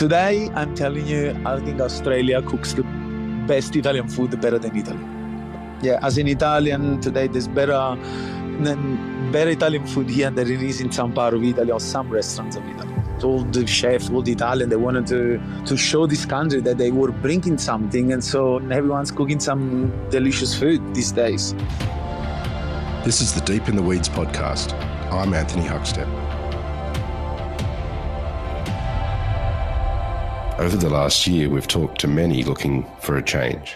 Today, I'm telling you, I think Australia cooks the best Italian food better than Italy. Yeah, as an Italian, today there's better Italian food here than it is in some part of Italy or some restaurants of Italy. All the chefs, all the Italian, they wanted to show this country that they were bringing something, and so everyone's cooking some delicious food these days. This is the Deep in the Weeds podcast. I'm Anthony Huckstep. Over the last year, we've talked to many looking for a change,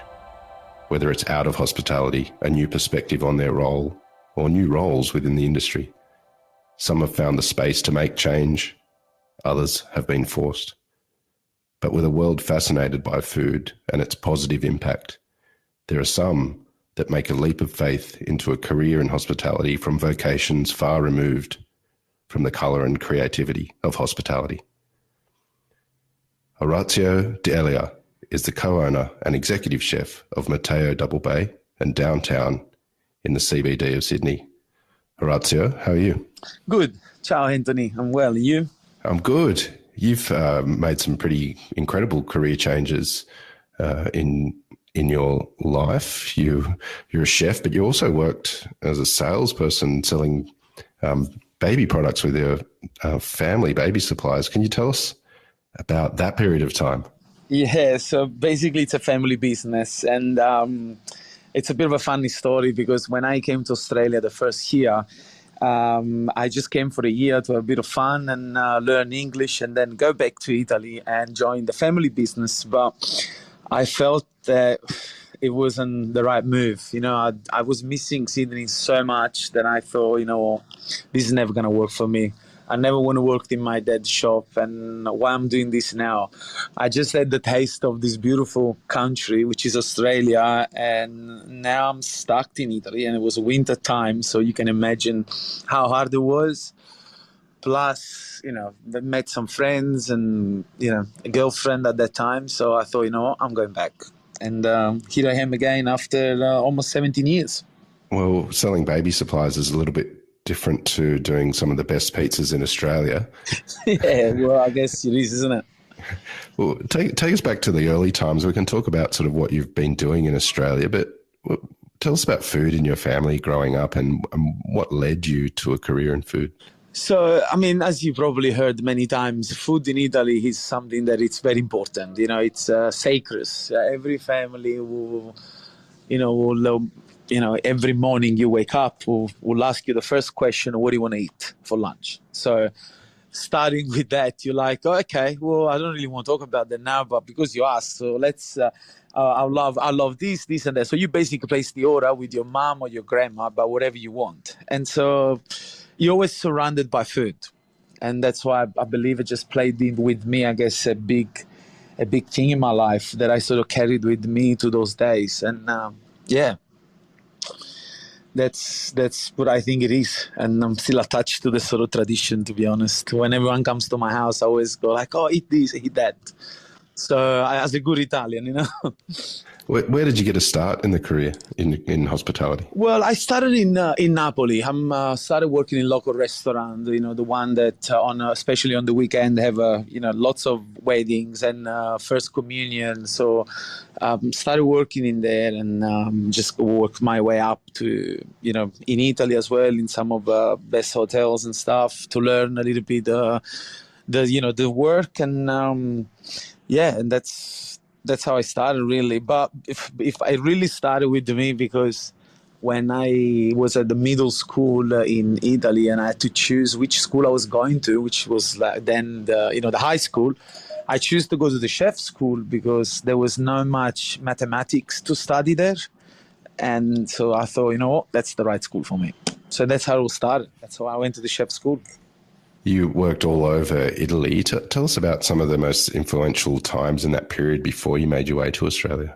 whether it's out of hospitality, a new perspective on their role, or new roles within the industry. Some have found the space to make change, others have been forced. But with a world fascinated by food and its positive impact, there are some that make a leap of faith into a career in hospitality from vocations far removed from the colour and creativity of hospitality. Orazio D'Elia is the co-owner and executive chef of Mateo Double Bay and Downtown in the CBD of Sydney. Orazio, how are you? Good. Ciao, Anthony. I'm well. And you? I'm good. You've made some pretty incredible career changes in your life. You're a chef, but you also worked as a salesperson selling baby products with your family, baby supplies. Can you tell us about that period of time? Yeah, so basically it's a family business, and it's a bit of a funny story because when I came to Australia the first year, I just came for a year to have a bit of fun and learn English and then go back to Italy and join the family business. But I felt that it wasn't the right move. You know, I was missing Sydney so much that I thought, this is never going to work for me. I never want to work in my dad's shop, and why I'm doing this now. I just had the taste of this beautiful country, which is Australia, and now I'm stuck in Italy, and it was winter time, so you can imagine how hard it was. Plus, I met some friends and, a girlfriend at that time, so I thought, I'm going back. And here I am again after almost 17 years. Well, selling baby supplies is a little bit different to doing some of the best pizzas in Australia. Yeah, well, I guess it is, isn't it? Well, take us back to the early times. We can talk about sort of what you've been doing in Australia, but tell us about food in your family growing up and what led you to a career in food. So, as you probably heard many times, food in Italy is something that it's very important. It's sacred. Every family will every morning you wake up, we'll ask you the first question, what do you want to eat for lunch? So starting with that, you're like, oh, okay, well, I don't really want to talk about that now, but because you asked, so let's, I love this, and that. So you basically place the order with your mom or your grandma about whatever you want. And so you're always surrounded by food. And that's why I believe it just played in with me, I guess, a big thing in my life that I sort of carried with me to those days. And that's what I think it is. And I'm still attached to the sort of tradition, to be honest. When everyone comes to my house, I always go like, oh, eat this, eat that. So as a good Italian, Where did you get a start in the career in hospitality? Well, I started in Napoli. I started working in local restaurant, the one that especially on the weekend have lots of weddings and first communion. So started working in there and just worked my way up to in Italy as well, in some of the best hotels and stuff, to learn a little bit the work and and that's how I started, really. But if I really started with me, because when I was at the middle school in Italy and I had to choose which school I was going to, which was then the high school, I chose to go to the chef school because there was not much mathematics to study there. And so I thought, that's the right school for me. So that's how it started. That's how I went to the chef school. You worked all over Italy. Tell us about some of the most influential times in that period before you made your way to Australia.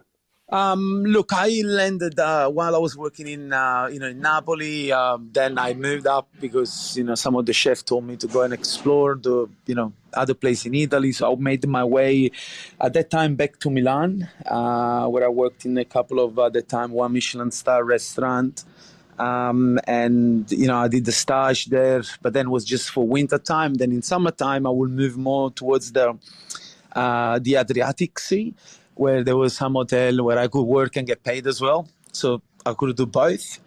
Look, I landed while I was working in Napoli. Then I moved up because some of the chefs told me to go and explore the other place in Italy. So I made my way at that time back to Milan, where I worked in a couple of at the time 1 Michelin star restaurant. And I did the stage there, but then it was just for winter time. Then in summertime I will move more towards the the Adriatic Sea, where there was some hotel where I could work and get paid as well. So I could do both.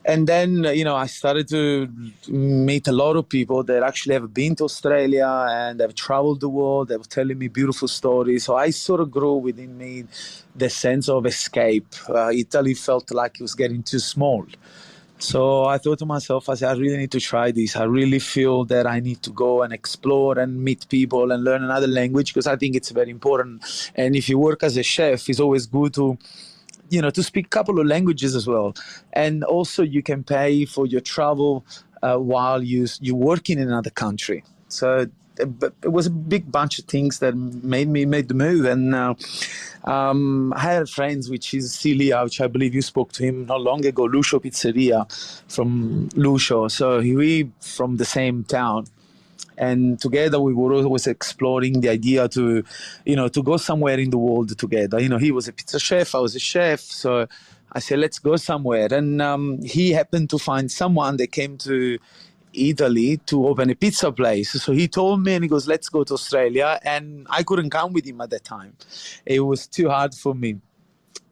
And then, I started to meet a lot of people that actually have been to Australia and have traveled the world. They were telling me beautiful stories. So I sort of grew within me the sense of escape. Italy felt like it was getting too small. So I thought to myself, I said, I really need to try this. I really feel that I need to go and explore and meet people and learn another language, because I think it's very important. And if you work as a chef, it's always good to speak a couple of languages as well. And also you can pay for your travel while you work in another country. So it was a big bunch of things that made the move. And I had friends, which is Celia, which I believe you spoke to him not long ago, Lucio Pizzeria from Lucio. So we from the same town. And together we were always exploring the idea to go somewhere in the world together. He was a pizza chef, I was a chef. So I said, let's go somewhere. And he happened to find someone that came to Italy to open a pizza place. So he told me, and he goes, let's go to Australia. And I couldn't come with him at that time. It was too hard for me.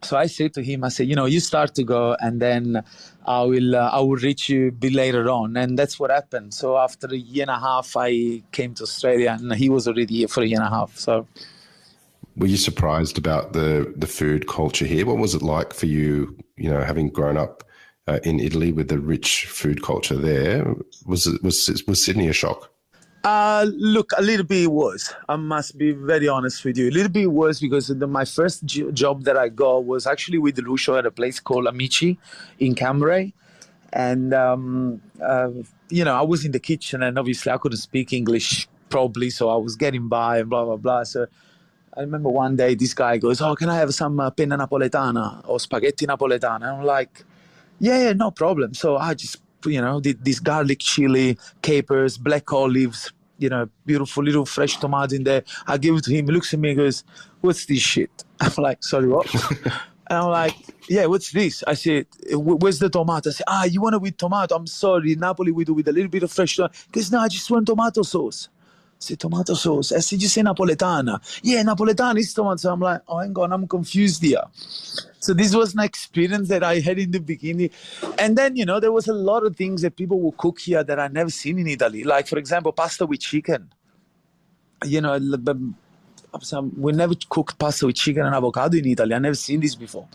So I said to him, I said, you start to go, and then I will reach you a bit later on. And that's what happened. So after a year and a half, I came to Australia, and he was already here for a year and a half. So, were you surprised about the food culture here? What was it like for you, having grown up in Italy with the rich food culture there? Was Sydney a shock? Look, a little bit was. I must be very honest with you. A little bit was because my first job that I got was actually with Lucio at a place called Amici in Cambrai. And, I was in the kitchen, and obviously I couldn't speak English properly, so I was getting by and blah, blah, blah. So I remember one day this guy goes, oh, can I have some penna napoletana or spaghetti napoletana? And I'm like, yeah, no problem. So I just did this garlic chili, capers, black olives, beautiful little fresh tomato in there. I give it to him. He looks at me and goes, what's this shit? I'm like, sorry, what? And I'm like, yeah, what's this? I said, where's the tomato? I said, you want it with tomato? I'm sorry, in Napoli we do with a little bit of fresh tomato. He goes, no, I just want tomato sauce. I said, tomato sauce? I said, you say Napoletana? Yeah, Napoletana is tomato. So I'm like, oh, hang on, I'm confused here. So this was an experience that I had in the beginning. And then, there was a lot of things that people would cook here that I've never seen in Italy. Like, for example, pasta with chicken. We never cooked pasta with chicken and avocado in Italy. I've never seen this before.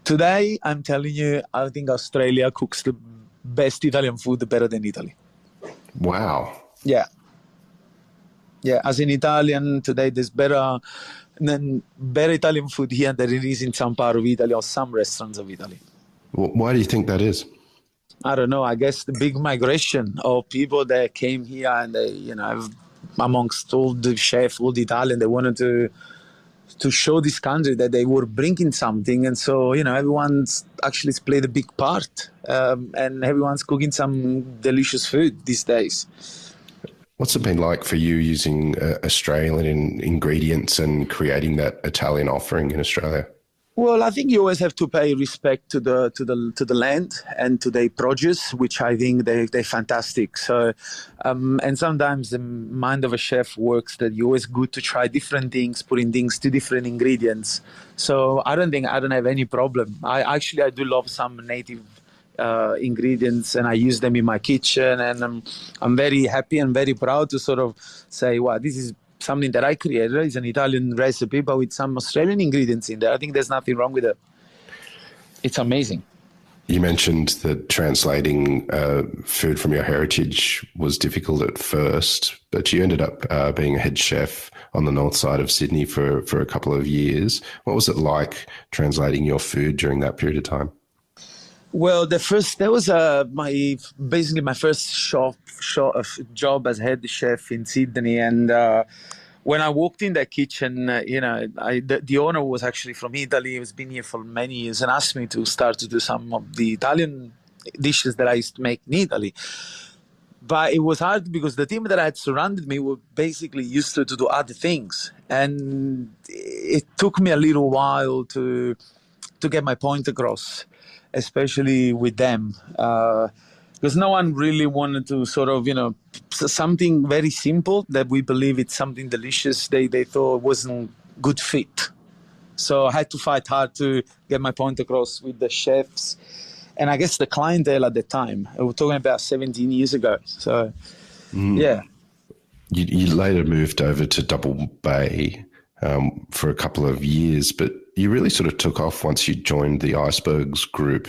Today, I'm telling you, I think Australia cooks the best Italian food better than Italy. Wow. Yeah. Yeah, as an Italian, today there's better Italian food here than it is in some part of Italy or some restaurants of Italy. Why do you think that is? I don't know. I guess the big migration of people that came here, and they, amongst all the chefs, all the Italian, they wanted to show this country that they were bringing something. And so, everyone's actually played a big part, and everyone's cooking some delicious food these days. What's it been like for you using Australian ingredients and creating that Italian offering in Australia? Well, I think you always have to pay respect to the land and to their produce, which I think they're fantastic. So, and sometimes the mind of a chef works that you're always good to try different things, putting things to different ingredients. So I don't have any problem. I do love some native ingredients, and I use them in my kitchen, and I'm very happy and very proud to sort of say, wow, this is something that I created. It's an Italian recipe, but with some Australian ingredients in there. I think there's nothing wrong with it. It's amazing. You mentioned that translating food from your heritage was difficult at first, but you ended up being a head chef on the north side of Sydney for a couple of years. What was it like translating your food during that period of time? Well, that was my first job as head chef in Sydney, and when I walked in that kitchen, the owner was actually from Italy. He was been here for many years and asked me to start to do some of the Italian dishes that I used to make in Italy. But it was hard because the team that had surrounded me were basically used to do other things, and it took me a little while to get my point across, especially with them. because no one really wanted to sort of, something very simple that we believe it's something delicious. They thought wasn't good fit. So I had to fight hard to get my point across with the chefs. And I guess the clientele at the time, we're talking about 17 years ago. So, yeah. You later moved over to Double Bay for a couple of years, but you really sort of took off once you joined the Icebergs group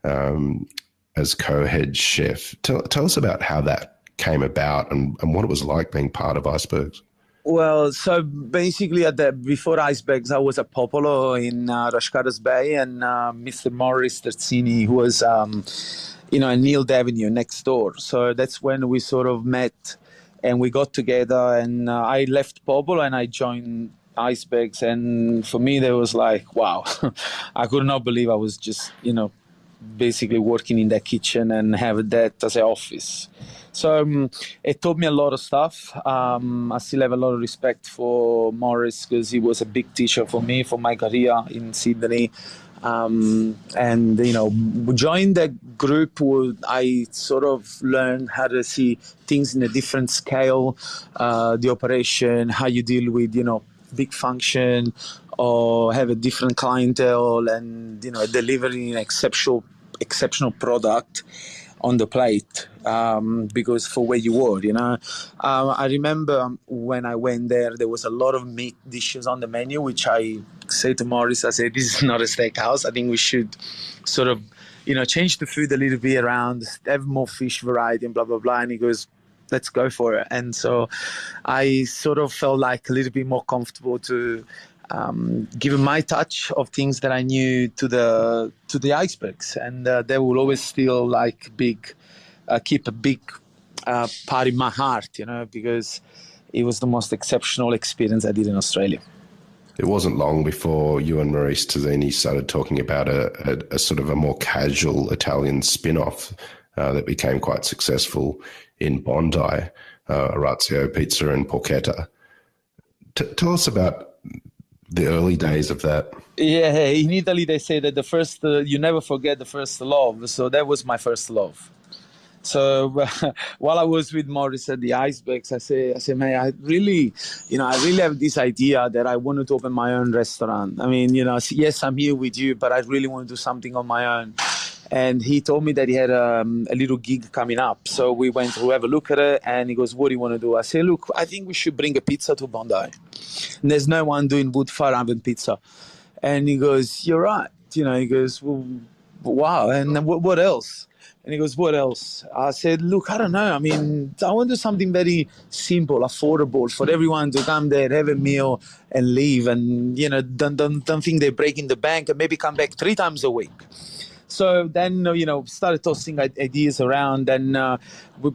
as co-head chef. Tell us about how that came about and what it was like being part of Icebergs. Well, so basically before Icebergs, I was at Popolo in Rascadas Bay, and Mr. Morris Terzini, who was, in Neil Avenue next door. So that's when we sort of met and we got together, and I left Popolo and I joined Icebergs. And for me, there was like, wow, I could not believe I was just, basically working in that kitchen and have that as an office. So it taught me a lot of stuff. I still have a lot of respect for Morris because he was a big teacher for me, for my career in Sydney. And, joining that group, I sort of learned how to see things in a different scale, the operation, how you deal with, big function or have a different clientele and, delivering an exceptional product on the plate because for where you were, I remember when I went there was a lot of meat dishes on the menu, which I said to Morris, I said, this is not a steakhouse. I think we should sort of, change the food a little bit around, have more fish variety and blah, blah, blah. And he goes, let's go for it. And so I sort of felt like a little bit more comfortable to give my touch of things that I knew to the Icebergs, and they will always still keep a big part in my heart, because it was the most exceptional experience I did in Australia. It wasn't long before you and Maurice Terzini started talking about a sort of a more casual Italian spin-off that became quite successful in Bondi, Orazio Pizza and Porchetta. Tell us about the early days of that. Yeah, in Italy they say that the first, you never forget the first love. So that was my first love. So while I was with Morris at the Icebergs, I say, man, I really have this idea that I wanted to open my own restaurant. I mean, yes, I'm here with you, but I really want to do something on my own. And he told me that he had a little gig coming up. So we went to have a look at it, and he goes, what do you want to do? I say, look, I think we should bring a pizza to Bondi. And there's no one doing wood fire oven pizza. And he goes, you're right. He goes, well, wow. And what else? And he goes, what else? I said, look, I don't know. I mean, I want to do something very simple, affordable for everyone to come there, have a meal and leave. And, don't think they're breaking the bank and maybe come back 3 times a week. So then, started tossing ideas around, and we,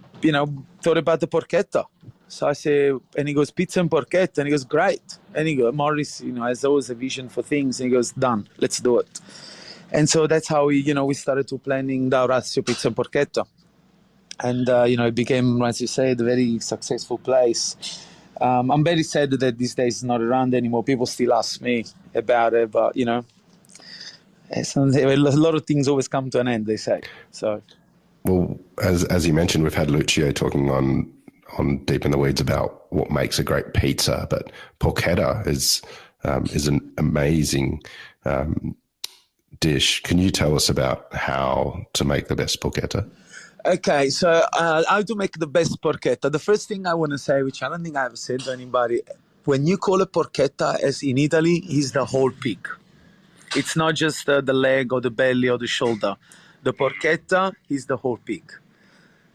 thought about the porchetta. So I say, and he goes, pizza and porchetta, and he goes, great. And he goes, Morris, has always a vision for things, and he goes, done, let's do it. And so that's how we started to planning the Orazio Pizza and Porchetta, and it became, as you said, a very successful place. I'm very sad that these days it's not around anymore. People still ask me about it, but a lot of things always come to an end, they say. So, well, as you mentioned, we've had Lucio talking on Deep in the Weeds about what makes a great pizza, but porchetta is an amazing dish. Can you tell us about how to make the best porchetta? Okay, so how to make the best porchetta? The first thing I want to say, which I don't think I've said to anybody, when you call a porchetta, as in Italy, is the whole pig. It's not just the leg or the belly or the shoulder. The porchetta is the whole pig.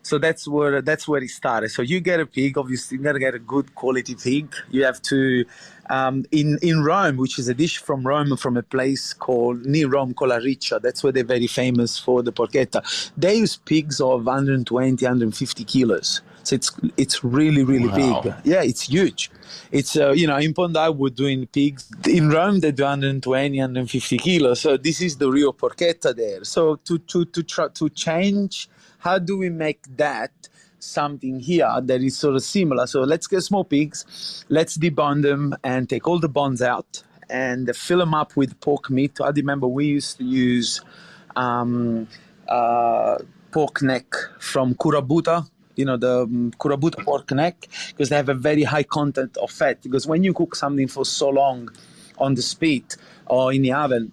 So that's where it started. So you get a pig, obviously you gotta get a good quality pig. You have to, in Rome, which is a dish from Rome, from a place near Rome called Ariccia. That's where they're very famous for the porchetta. They use pigs of 120, 150 kilos. So it's really, really big. Yeah, it's huge. It's, in Bondi we're doing pigs. In Rome they do 120, 150 kilos. So this is the real porchetta there. So to try to change, how do we make that something here that is sort of similar? So let's get small pigs, let's debone them and take all the bones out and fill them up with pork meat. I remember we used to use pork neck from Kurabuta, the Kurabuta pork neck, because they have a very high content of fat. Because when you cook something for so long on the spit or in the oven,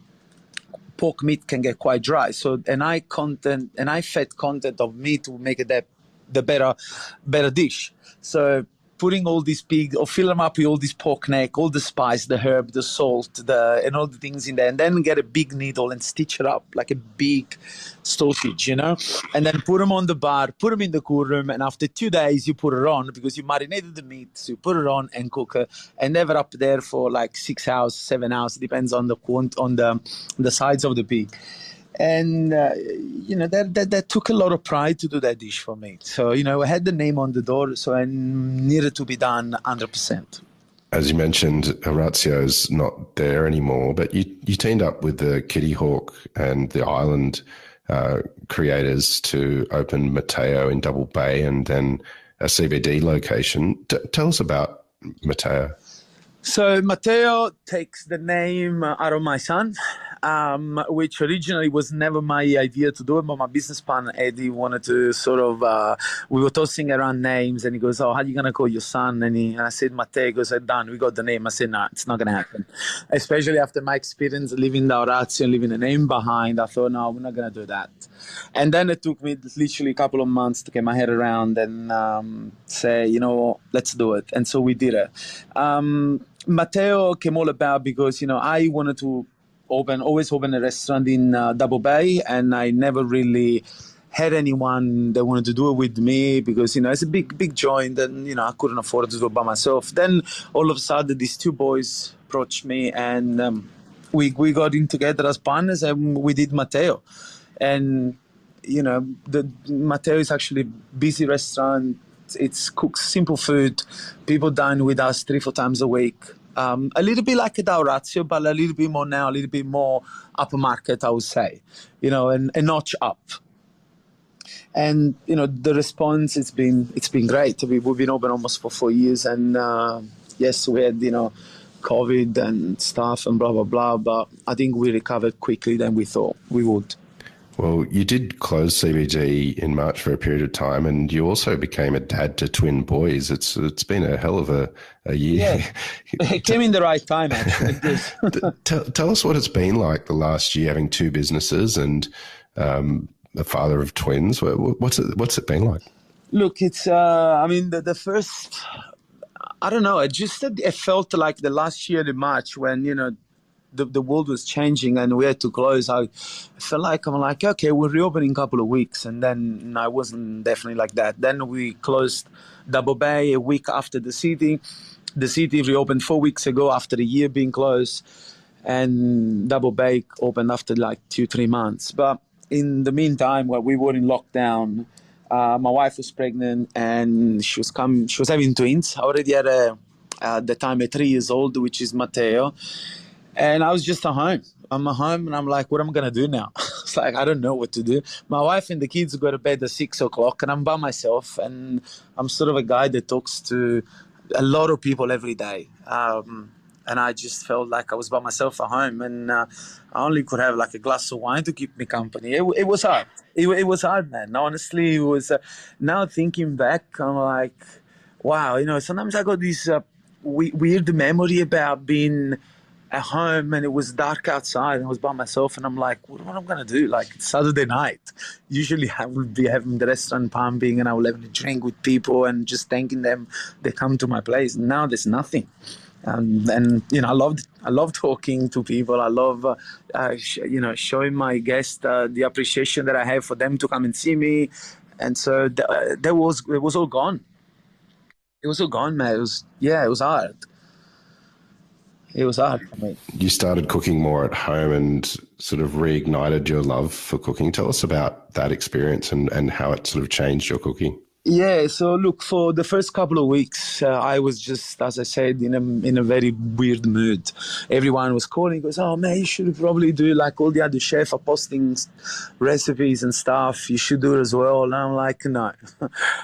pork meat can get quite dry. So an high fat content of meat will make it the better dish. So putting all these pig, or fill them up with all this pork neck, all the spice, the herb, the salt, and all the things in there, and then get a big needle and stitch it up like a big sausage, and then put them on the bar, put them in the cool room, and after 2 days you put it on, because you marinated the meat, so you put it on and cook it, and never up there for like 6 hours, 7 hours, depends on the size of the pig. And that took a lot of pride to do that dish for me. So I had the name on the door, so I needed to be done 100%. As you mentioned, Orazio's not there anymore, but you teamed up with the Kitty Hawk and the Island creators to open Matteo in Double Bay and then a CBD location. Tell us about Matteo. So Mateo takes the name out of my son, which originally was never my idea to do it, but my business partner, Eddie, wanted to sort of, we were tossing around names, and he goes, "Oh, how are you going to call your son?" And I said, Matteo. He goes, "Done, we got the name." I said, "No, it's not going to happen." Especially after my experience leaving the Orazio and leaving a name behind, I thought, no, we're not going to do that. And then it took me literally a couple of months to get my head around and say, let's do it. And so we did it. Matteo came all about because, I wanted to always open a restaurant in Double Bay, and I never really had anyone that wanted to do it with me because, it's a big joint and, I couldn't afford to do it by myself. Then all of a sudden, these two boys approached me and we got in together as partners and we did Matteo. And, the Matteo is actually a busy restaurant. It's cooks simple food. People dine with us 3-4 times a week. A little bit like a Orazio, but a little bit more now, a little bit more upper market, I would say, and a notch up. And the response, it's been great. We've been open almost for 4 years, and yes, we had COVID and stuff and blah blah blah, but I think we recovered quickly than we thought we would. Well, you did close CBG in March for a period of time, and you also became a dad to twin boys. It's been a hell of a year. Yeah. It came in the right time, actually. Tell us what it's been like the last year, having two businesses and a father of twins. What's it been like? Look, it's the first, I don't know. It felt like the last year in March when the world was changing and we had to close. I felt like I'm like, okay, we'll reopen in a couple of weeks, and then I wasn't definitely like that. Then we closed Double Bay a week after the city. The city reopened 4 weeks ago after a year being closed, and Double Bay opened after like 2-3 months. But in the meantime, while we were in lockdown, my wife was pregnant and she was having twins. I already had at the time a 3 years old, which is Matteo. And I was just at home. I'm at home and I'm like, what am I going to do now? It's like, I don't know what to do. My wife and the kids go to bed at 6 o'clock and I'm by myself. And I'm sort of a guy that talks to a lot of people every day. And I just felt like I was by myself at home. And I only could have like a glass of wine to keep me company. It was hard. It was hard, man. Honestly, it was. Now thinking back, I'm like, wow, sometimes I got this weird memory about being at home and it was dark outside and I was by myself and I'm like, what am I going to do? Like, it's Saturday night. Usually I would be having the restaurant pumping and I would have a drink with people and just thanking them they come to my place. Now there's nothing. And I love talking to people. I love showing my guests the appreciation that I have for them to come and see me. And so it was all gone. It was all gone, man. It was hard. It was hard for me. You started cooking more at home and sort of reignited your love for cooking. Tell us about that experience and how it sort of changed your cooking. Yeah, so look, for the first couple of weeks, I was just, as I said, in a very weird mood. Everyone was calling, goes, "Oh man, you should probably do like all the other chefs are posting recipes and stuff. You should do it as well." And I'm like, no,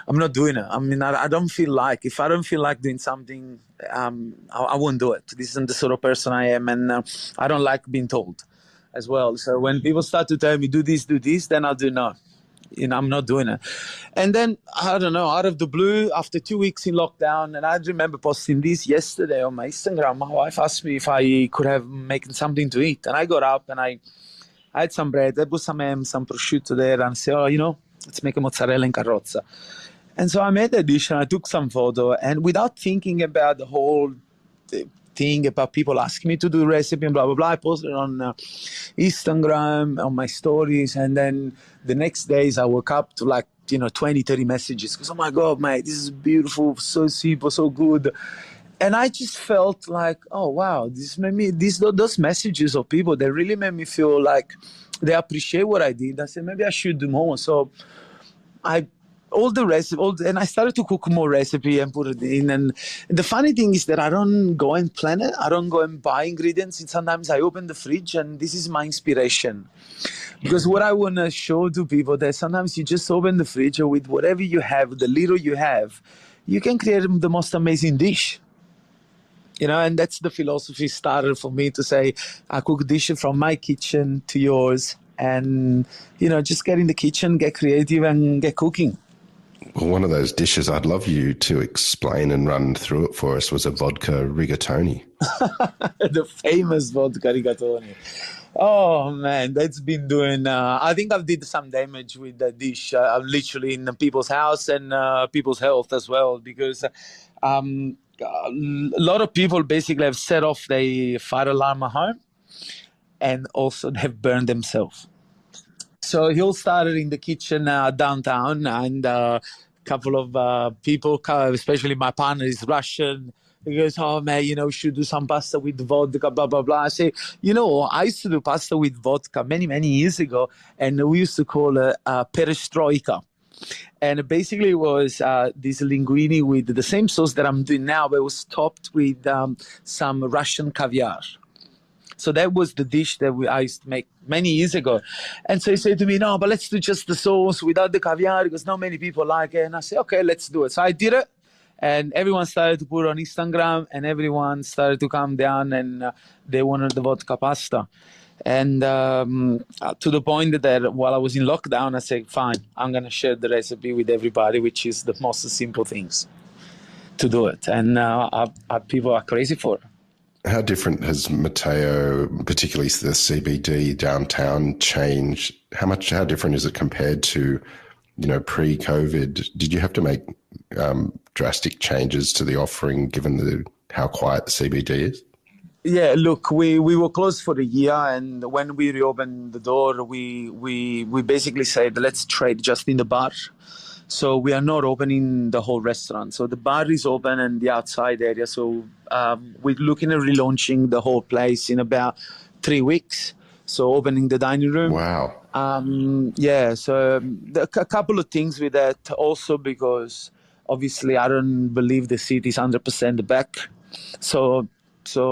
I'm not doing it. I mean, I don't feel like, if I don't feel like doing something, I won't do it. This isn't the sort of person I am, and I don't like being told as well. So when people start to tell me, do this, then I'll do no. I'm not doing it. And then, I don't know, out of the blue, after 2 weeks in lockdown, and I remember posting this yesterday on my Instagram, my wife asked me if I could have making something to eat. And I got up and I had some bread, I put some ham, some prosciutto there, and I said, let's make a mozzarella in carrozza. And so I made a dish and I took some photo, and without thinking about the whole thing about people asking me to do the recipe and blah, blah, blah, I posted it on Instagram, on my stories, and then the next days I woke up to 20, 30 messages, because, oh my God, mate, this is beautiful, so simple, so good. And I just felt like, oh, wow, those messages of people, they really made me feel like they appreciate what I did. I said, maybe I should do more. So and I started to cook more recipe and put it in. And the funny thing is that I don't go and plan it. I don't go and buy ingredients. And sometimes I open the fridge and this is my inspiration. Because what I want to show to people that sometimes you just open the fridge with whatever you have, the little you have, you can create the most amazing dish. And that's the philosophy started for me to say, I cook dishes from my kitchen to yours. And, just get in the kitchen, get creative and get cooking. Well, one of those dishes I'd love you to explain and run through it for us was a vodka rigatoni. The famous vodka rigatoni. Oh, man, that's been doing... I think I've did some damage with that dish. I'm literally in people's house and people's health as well, because a lot of people basically have set off their fire alarm at home, and also they've burned themselves. So he all started in the kitchen downtown, and a couple of people, especially my partner is Russian. He goes, oh, man, we should do some pasta with vodka, blah, blah, blah. I say, I used to do pasta with vodka many, many years ago, and we used to call it perestroika. And basically it was this linguine with the same sauce that I'm doing now, but it was topped with some Russian caviar. So that was the dish that I used to make many years ago. And so he said to me, no, but let's do just the sauce without the caviar, because not many people like it. And I said, okay, let's do it. So I did it. And everyone started to put it on Instagram, and everyone started to come down, and they wanted the vodka pasta. And to the point that while I was in lockdown, I said, fine, I'm going to share the recipe with everybody, which is the most simple things to do it. And people are crazy for it. How different has Matteo, particularly the CBD downtown, changed? How different is it compared to, pre-COVID? Did you have to make drastic changes to the offering given how quiet the CBD is? Yeah, look, we were closed for a year, and when we reopened the door, we basically said, let's trade just in the bar. So we are not opening the whole restaurant. So the bar is open and the outside area. So we're looking at relaunching the whole place in about 3 weeks. So opening the dining room. Wow. So a couple of things with that also, because obviously I don't believe the city is 100% back. So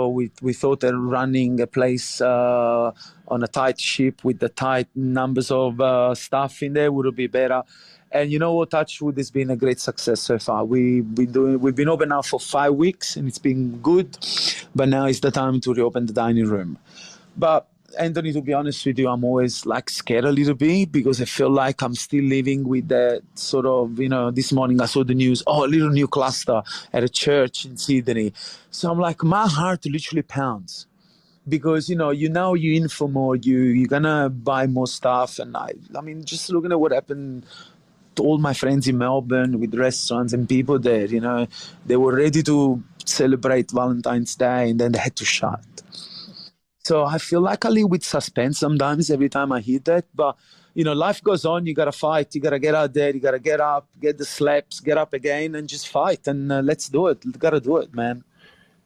we thought that running a place on a tight ship with the tight numbers of staff in there would be better. And touch wood has been a great success so far. We've been open now for 5 weeks, and it's been good. But now is the time to reopen the dining room. But Anthony, to be honest with you, I'm always scared a little bit, because I feel like I'm still living with that sort of, this morning I saw the news, a little new cluster at a church in Sydney. So I'm like, my heart literally pounds, because, you're in for more, you're going to buy more stuff. And I mean, just looking at what happened to all my friends in Melbourne with restaurants and people there, they were ready to celebrate Valentine's Day, and then they had to shut. So I feel like I live with suspense sometimes every time I hear that. But, life goes on. You got to fight. You got to get out there. You got to get up, get the slaps, get up again, and just fight. And let's do it. Got to do it, man.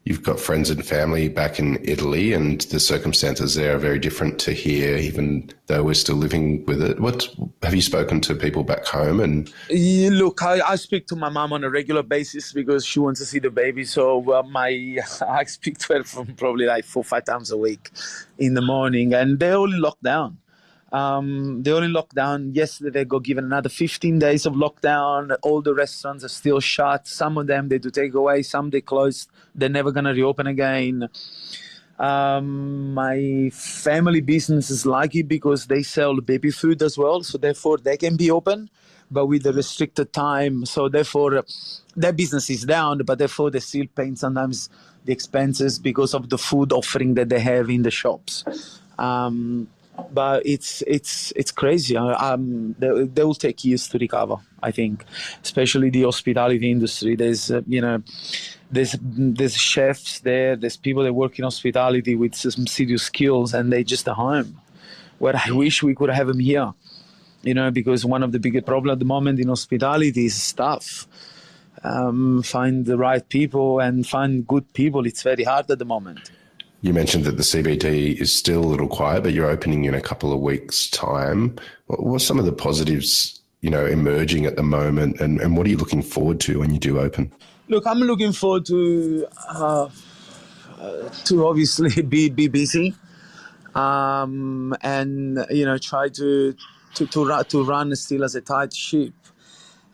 You've got friends and family back in Italy, and the circumstances there are very different to here, even though we're still living with it. Have you spoken to people back home? And look, I speak to my mom on a regular basis because she wants to see the baby. So I speak to her from probably 4 or 5 times a week in the morning, and they're all in lockdown. They only locked down yesterday. They got given another 15 days of lockdown. All the restaurants are still shut. Some of them they do take away. Some they closed. They're never gonna reopen again. My family business is lucky because they sell baby food as well, so therefore they can be open, but with a restricted time. So therefore, their business is down, but therefore they still paying sometimes the expenses because of the food offering that they have in the shops. But it's crazy. They will take years to recover, I think, especially the hospitality industry. There's there's chefs there. There's people that work in hospitality with some serious skills, and they just at home. Where I wish we could have them here, because one of the biggest problems at the moment in hospitality is staff. Find the right people and find good people. It's very hard at the moment. You mentioned that the CBD is still a little quiet, but you're opening in a couple of weeks' time. What are some of the positives, emerging at the moment, and what are you looking forward to when you do open? Look, I'm looking forward to obviously be busy, and try to run still as a tight ship.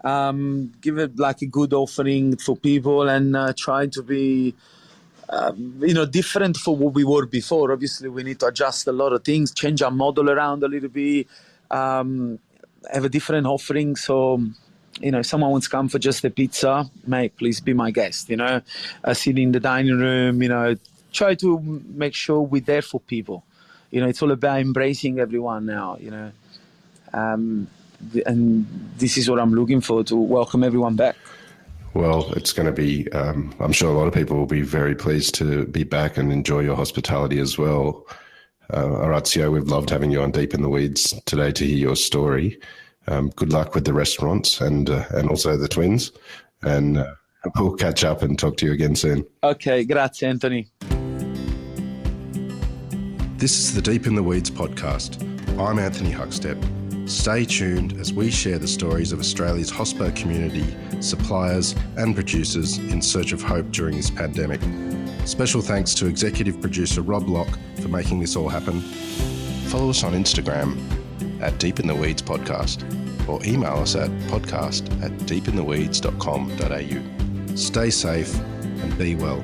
Give it like a good offering for people, and try to be different for what we were before. Obviously, we need to adjust a lot of things, change our model around a little bit, have a different offering. So, if someone wants to come for just a pizza, mate, please be my guest. Sit in the dining room. Try to make sure we're there for people. It's all about embracing everyone now. And this is what I'm looking for, to welcome everyone back. Well, it's going to be, I'm sure a lot of people will be very pleased to be back and enjoy your hospitality as well. Orazio, we've loved having you on Deep in the Weeds today to hear your story. Good luck with the restaurants and also the twins. And we'll catch up and talk to you again soon. Okay, grazie, Anthony. This is the Deep in the Weeds podcast. I'm Anthony Huckstep. Stay tuned as we share the stories of Australia's hospo community, suppliers and producers in search of hope during this pandemic. Special thanks to executive producer Rob Locke for making this all happen. Follow us on Instagram at Deep in the Weeds Podcast, or email us at podcast@deepintheweeds.com.au. Stay safe and be well.